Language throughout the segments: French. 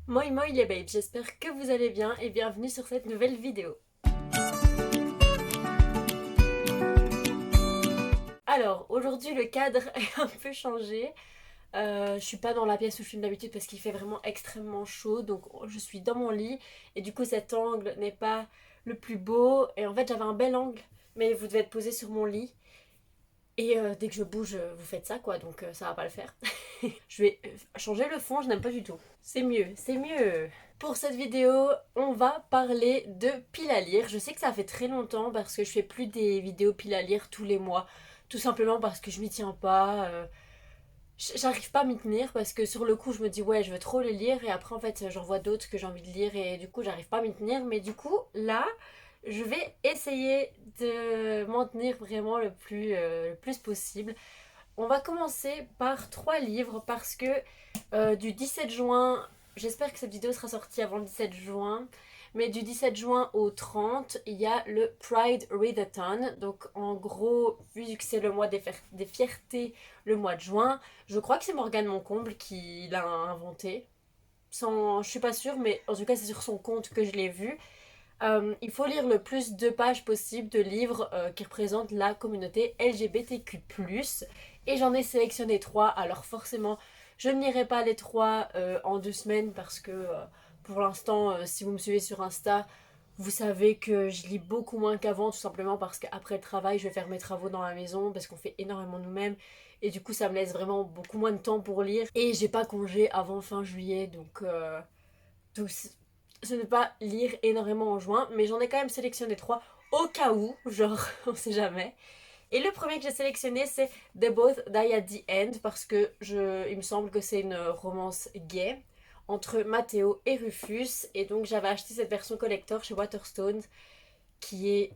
Moi moi les babes, j'espère que vous allez bien et bienvenue sur cette nouvelle vidéo. Alors aujourd'hui le cadre est un peu changé. Je suis pas dans la pièce où je suis d'habitude parce qu'il fait vraiment extrêmement chaud, donc je suis dans mon lit et du coup cet angle n'est pas le plus beau et en fait j'avais un bel angle mais vous devez être posé sur mon lit et dès que je bouge vous faites ça quoi, donc ça va pas le faire. Je vais changer le fond, je n'aime pas du tout. C'est mieux, c'est mieux. Pour cette vidéo, on va parler de piles à lire. Je sais que ça fait très longtemps parce que je fais plus des vidéos piles à lire tous les mois. Tout simplement parce que je m'y tiens pas. J'arrive pas à m'y tenir parce que sur le coup je me dis ouais je veux trop les lire et après en fait j'en vois d'autres que j'ai envie de lire et du coup j'arrive pas à m'y tenir. Mais du coup là je vais essayer de m'en tenir vraiment le plus possible. On va commencer par 3 livres parce que du 17 juin, j'espère que cette vidéo sera sortie avant le 17 juin, mais du 17 juin au 30, il y a le Pride Readathon. Donc en gros, vu que c'est le mois des fiertés, le mois de juin, je crois que c'est Morgane Moncomble qui l'a inventé. Je suis pas sûre, mais en tout cas c'est sur son compte que je l'ai vu. Il faut lire le plus de pages possible de livres qui représentent la communauté LGBTQ+. Et j'en ai sélectionné 3, alors forcément, je ne lirai pas les 3 en 2 semaines parce que pour l'instant, si vous me suivez sur Insta, vous savez que je lis beaucoup moins qu'avant, tout simplement parce qu'après le travail, je vais faire mes travaux dans la maison parce qu'on fait énormément nous-mêmes. Et du coup, ça me laisse vraiment beaucoup moins de temps pour lire. Et j'ai pas congé avant fin juillet, donc je ne vais pas lire énormément en juin, mais j'en ai quand même sélectionné 3 au cas où, genre on sait jamais. Et le premier que j'ai sélectionné c'est They Both Die at the End parce que il me semble que c'est une romance gay entre Matteo et Rufus et donc j'avais acheté cette version collector chez Waterstones qui est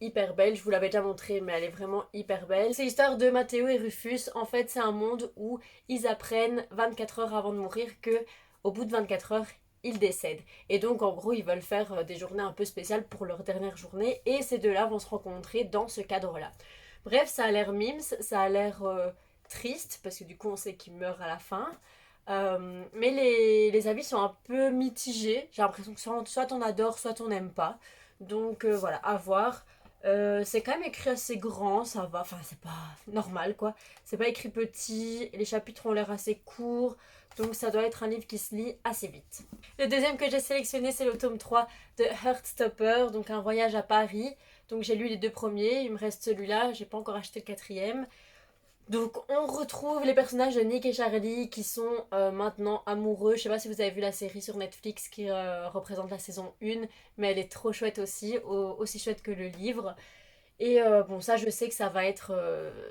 hyper belle, je vous l'avais déjà montré mais elle est vraiment hyper belle. C'est l'histoire de Matteo et Rufus, en fait c'est un monde où ils apprennent 24 heures avant de mourir que au bout de 24 heures ils décèdent. Et donc en gros ils veulent faire des journées un peu spéciales pour leur dernière journée et ces deux-là vont se rencontrer dans ce cadre-là. Bref, ça a l'air mimes, ça a l'air triste parce que du coup on sait qu'ils meurent à la fin. Mais les avis sont un peu mitigés. J'ai l'impression que soit on adore, soit on n'aime pas. Donc voilà, à voir. C'est quand même écrit assez grand, ça va. Enfin, c'est pas normal quoi. C'est pas écrit petit. Les chapitres ont l'air assez courts. Donc ça doit être un livre qui se lit assez vite. Le deuxième que j'ai sélectionné, c'est le tome 3 de Heartstopper, donc un voyage à Paris. Donc j'ai lu les 2 premiers, il me reste celui-là, j'ai pas encore acheté le 4e. Donc on retrouve les personnages de Nick et Charlie qui sont maintenant amoureux. Je sais pas si vous avez vu la série sur Netflix qui représente la saison 1, mais elle est trop chouette aussi, aussi chouette que le livre. Et bon, ça je sais que ça va être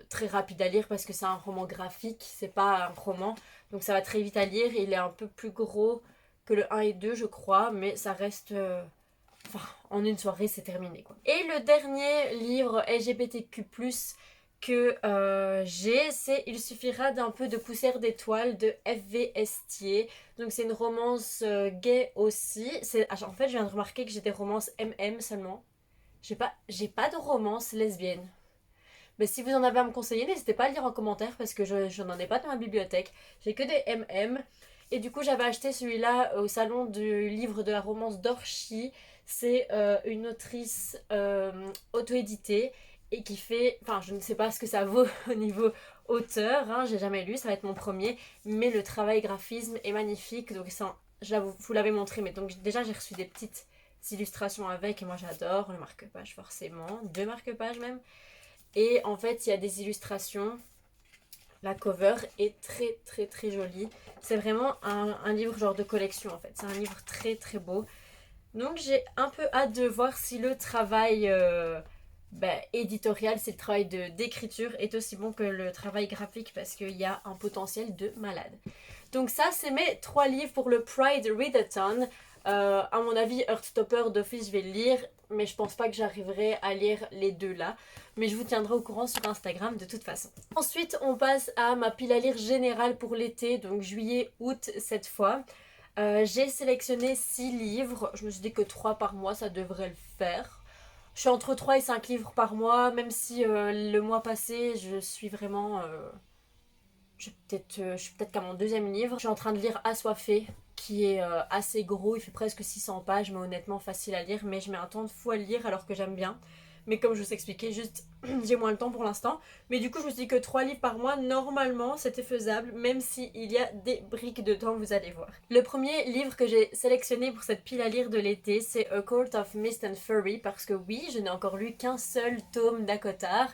très rapide à lire parce que c'est un roman graphique, c'est pas un roman. Donc ça va très vite à lire. Il est un peu plus gros que le 1 et 2 je crois, mais ça reste... Enfin, en une soirée c'est terminé quoi. Et le dernier livre LGBTQ+, que j'ai, c'est Il suffira d'un peu de poussière d'étoiles de F.V. Estier. Donc c'est une romance gay aussi. En fait, je viens de remarquer que j'ai des romances MM seulement. J'ai pas de romance lesbienne. Mais si vous en avez à me conseiller, n'hésitez pas à le dire en commentaire parce que je n'en ai pas dans ma bibliothèque. J'ai que des MM. Et du coup, j'avais acheté celui-là au salon du livre de la romance d'Orchi. C'est une autrice auto-éditée et qui fait. Enfin, je ne sais pas ce que ça vaut au niveau auteur, hein, j'ai jamais lu, ça va être mon premier. Mais le travail graphisme est magnifique. Donc, ça, vous l'avez montré, mais donc déjà, j'ai reçu des petites illustrations avec et moi j'adore le marque-page forcément, 2 marque-pages même. Et en fait, il y a des illustrations. La cover est très très très jolie. C'est vraiment un livre genre de collection en fait. C'est un livre très très beau. Donc j'ai un peu hâte de voir si le travail éditorial, c'est le travail d'écriture, est aussi bon que le travail graphique parce qu'il y a un potentiel de malade. Donc ça, c'est mes 3 livres pour le Pride Readathon. À mon avis, Heartstopper d'office, je vais le lire, mais je pense pas que j'arriverai à lire les 2 là. Mais je vous tiendrai au courant sur Instagram de toute façon. Ensuite, on passe à ma pile à lire générale pour l'été, donc juillet, août cette fois. J'ai sélectionné 6 livres. Je me suis dit que 3 par mois, ça devrait le faire. Je suis entre 3 et 5 livres par mois, même si le mois passé, je suis vraiment... je suis peut-être qu'à mon 2e livre. Je suis en train de lire Assoiffée, qui est assez gros, il fait presque 600 pages, mais honnêtement facile à lire, mais je mets un temps de fou à le lire alors que j'aime bien. Mais comme je vous expliquais, juste j'ai moins le temps pour l'instant. Mais du coup, je me suis dit que 3 livres par mois, normalement, c'était faisable, même s'il y a des briques dedans, vous allez voir. Le premier livre que j'ai sélectionné pour cette pile à lire de l'été, c'est A Court of Mist and Fury, parce que oui, je n'ai encore lu qu'un seul tome d'Akotar.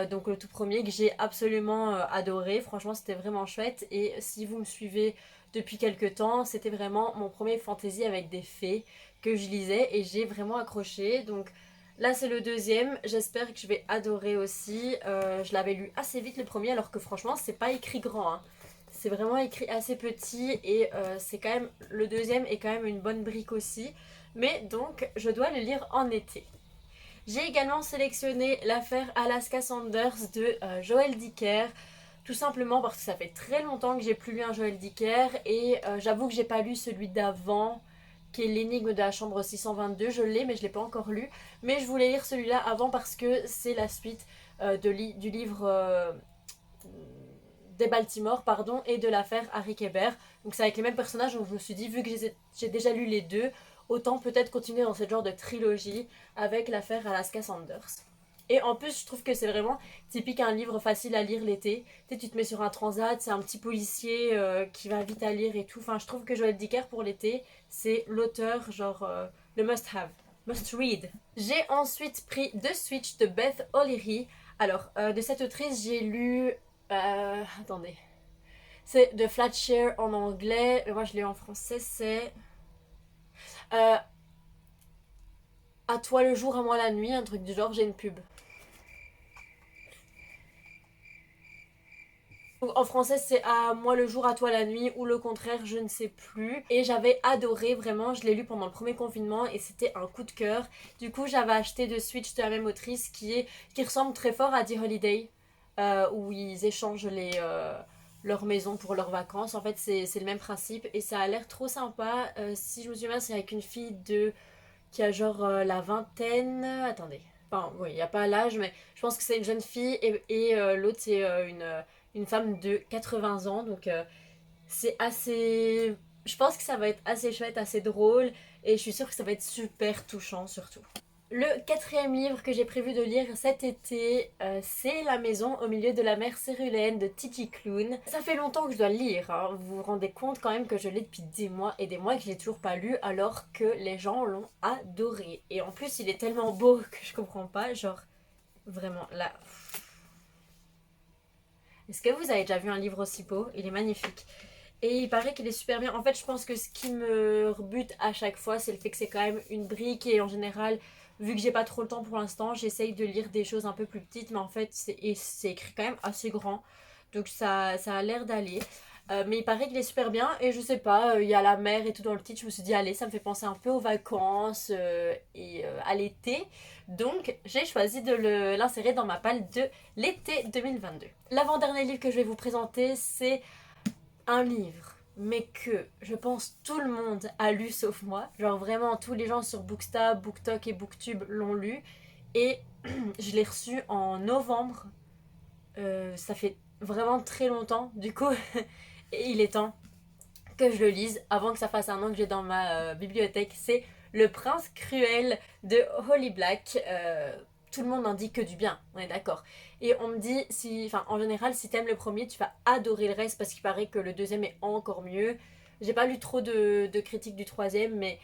Donc le tout premier que j'ai absolument adoré, franchement c'était vraiment chouette, et si vous me suivez depuis quelques temps, c'était vraiment mon premier fantasy avec des fées que je lisais et j'ai vraiment accroché. Donc là c'est le deuxième, j'espère que je vais adorer aussi. Je l'avais lu assez vite le premier alors que franchement c'est pas écrit grand, hein. C'est vraiment écrit assez petit et c'est quand même, le deuxième est quand même une bonne brique aussi. Mais donc je dois le lire en été. J'ai également sélectionné l'affaire Alaska Sanders de Joël Dicker. Tout simplement parce que ça fait très longtemps que j'ai plus lu un Joël Dicker et j'avoue que j'ai pas lu celui d'avant qui est l'énigme de la chambre 622. Je l'ai mais je l'ai pas encore lu. Mais je voulais lire celui-là avant parce que c'est la suite du livre des Baltimore pardon, et de l'affaire Harry Kéber. Donc c'est avec les mêmes personnages, donc je me suis dit vu que j'ai déjà lu les deux, autant peut-être continuer dans ce genre de trilogie avec l'affaire Alaska Sanders. Et en plus, je trouve que c'est vraiment typique un livre facile à lire l'été. Tu te mets sur un transat, c'est un petit policier qui va vite à lire et tout. Enfin, je trouve que Joël Dicker pour l'été, c'est l'auteur, genre le must-have, must-read. J'ai ensuite pris The Switch de Beth O'Leary. Alors, de cette autrice, j'ai lu... attendez. C'est de Flatshare en anglais. Moi, je l'ai en français, c'est... Euh, à toi le jour, à moi la nuit, un truc du genre, j'ai une pub. Donc, en français, c'est à moi le jour, à toi la nuit, ou le contraire, je ne sais plus. Et j'avais adoré, vraiment, je l'ai lu pendant le premier confinement et c'était un coup de cœur. Du coup, j'avais acheté de Switch de la même autrice qui ressemble très fort à The Holiday, où ils échangent leur maison pour leurs vacances. En fait, c'est le même principe et ça a l'air trop sympa. Si je me souviens bien, c'est avec une fille qui a genre la vingtaine. Attendez. Enfin, oui, il n'y a pas l'âge, mais je pense que c'est une jeune fille et l'autre, c'est une femme de 80 ans. Donc, c'est assez. Je pense que ça va être assez chouette, assez drôle. Et je suis sûre que ça va être super touchant, surtout. Le quatrième livre que j'ai prévu de lire cet été, c'est La maison au milieu de la mer céruléenne de Titi Clown. Ça fait longtemps que je dois le lire, hein. Vous vous rendez compte quand même que je l'ai depuis des mois et des mois et que je l'ai toujours pas lu alors que les gens l'ont adoré. Et en plus, il est tellement beau que je comprends pas, genre vraiment là. Est-ce que vous avez déjà vu un livre aussi beau? Il est magnifique. Et il paraît qu'il est super bien. En fait, je pense que ce qui me rebute à chaque fois, c'est le fait que c'est quand même une brique. Et en général, vu que j'ai pas trop le temps pour l'instant, j'essaye de lire des choses un peu plus petites. Mais en fait, c'est écrit quand même assez grand. Donc ça a l'air d'aller. Mais il paraît qu'il est super bien. Et je sais pas, il y a la mer et tout dans le titre. Je me suis dit, allez, ça me fait penser un peu aux vacances et à l'été. Donc j'ai choisi de l'insérer dans ma palle de l'été 2022. L'avant-dernier livre que je vais vous présenter, c'est un livre, mais que je pense tout le monde a lu sauf moi. Genre vraiment tous les gens sur Bookstab, BookTok et Booktube l'ont lu. Et je l'ai reçu en novembre. Ça fait vraiment très longtemps. Du coup, et il est temps que je le lise avant que ça fasse un an que j'ai dans ma bibliothèque. C'est Le Prince Cruel de Holly Black. Tout le monde n'en dit que du bien, on est d'accord. Et on me dit, en général, si t'aimes le premier, tu vas adorer le reste parce qu'il paraît que le deuxième est encore mieux. J'ai pas lu trop de critiques du troisième, mais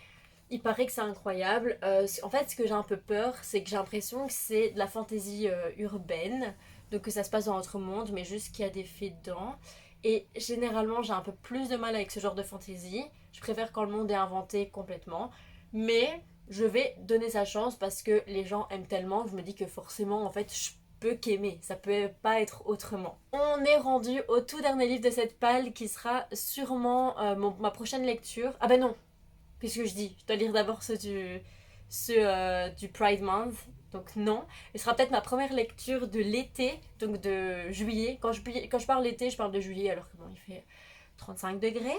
il paraît que c'est incroyable. En fait, ce que j'ai un peu peur, c'est que j'ai l'impression que c'est de la fantaisie urbaine, donc que ça se passe dans notre monde, mais juste qu'il y a des faits dedans. Et généralement, j'ai un peu plus de mal avec ce genre de fantaisie. Je préfère quand le monde est inventé complètement. Mais je vais donner sa chance parce que les gens aiment tellement que je me dis que forcément, en fait, je peux qu'aimer. Ça peut pas être autrement. On est rendu au tout dernier livre de cette palle qui sera sûrement ma prochaine lecture. Ah ben non, puisque je dois lire d'abord du Pride Month. Donc non, ce sera peut-être ma première lecture de l'été, donc de juillet. Quand je parle d'été, je parle de juillet alors que bon, il fait 35 degrés.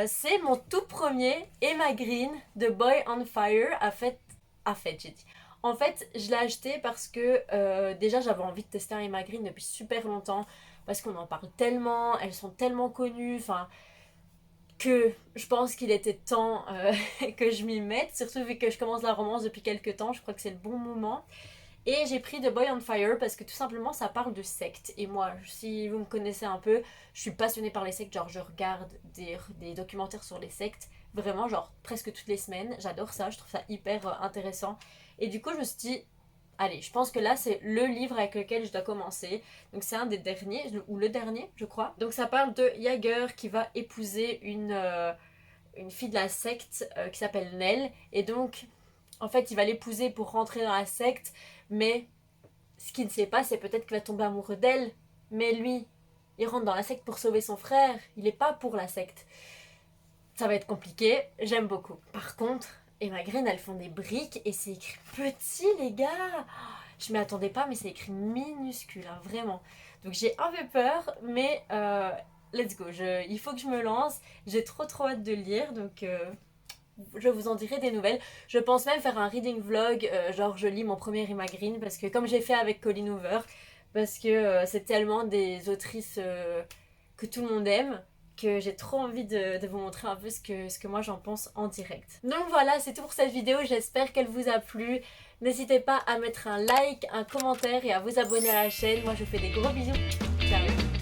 C'est mon tout premier Emma Green de Boy on Fire. J'ai dit. En fait, je l'ai acheté parce que déjà j'avais envie de tester un Emma Green depuis super longtemps. Parce qu'on en parle tellement, elles sont tellement connues. Enfin, que je pense qu'il était temps que je m'y mette, surtout vu que je commence la romance depuis quelques temps, je crois que c'est le bon moment. Et j'ai pris The Boy on Fire parce que tout simplement ça parle de sectes. Et moi, si vous me connaissez un peu, je suis passionnée par les sectes, genre je regarde des documentaires sur les sectes, vraiment genre presque toutes les semaines, j'adore ça, je trouve ça hyper intéressant. Et du coup je me suis dit, allez, je pense que là c'est le livre avec lequel je dois commencer. Donc c'est un des derniers, ou le dernier je crois. Donc ça parle de Jagger qui va épouser une fille de la secte qui s'appelle Nell. Et donc en fait il va l'épouser pour rentrer dans la secte, mais ce qu'il ne sait pas c'est peut-être qu'il va tomber amoureux d'elle. Mais lui, il rentre dans la secte pour sauver son frère, il n'est pas pour la secte. Ça va être compliqué, j'aime beaucoup. Par contre, Emma Green, elles font des briques et c'est écrit petit, les gars. Je m'y attendais pas, mais c'est écrit minuscule, hein, vraiment. Donc j'ai un peu peur, mais let's go. Il faut que je me lance. J'ai trop hâte de lire, donc je vous en dirai des nouvelles. Je pense même faire un reading vlog, genre je lis mon premier Emma Green, parce que comme j'ai fait avec Colleen Hoover, parce que c'est tellement des autrices que tout le monde aime, que j'ai trop envie de vous montrer un peu ce que moi j'en pense en direct. Donc voilà, c'est tout pour cette vidéo, j'espère qu'elle vous a plu. N'hésitez pas à mettre un like, un commentaire et à vous abonner à la chaîne. Moi je vous fais des gros bisous. Ciao.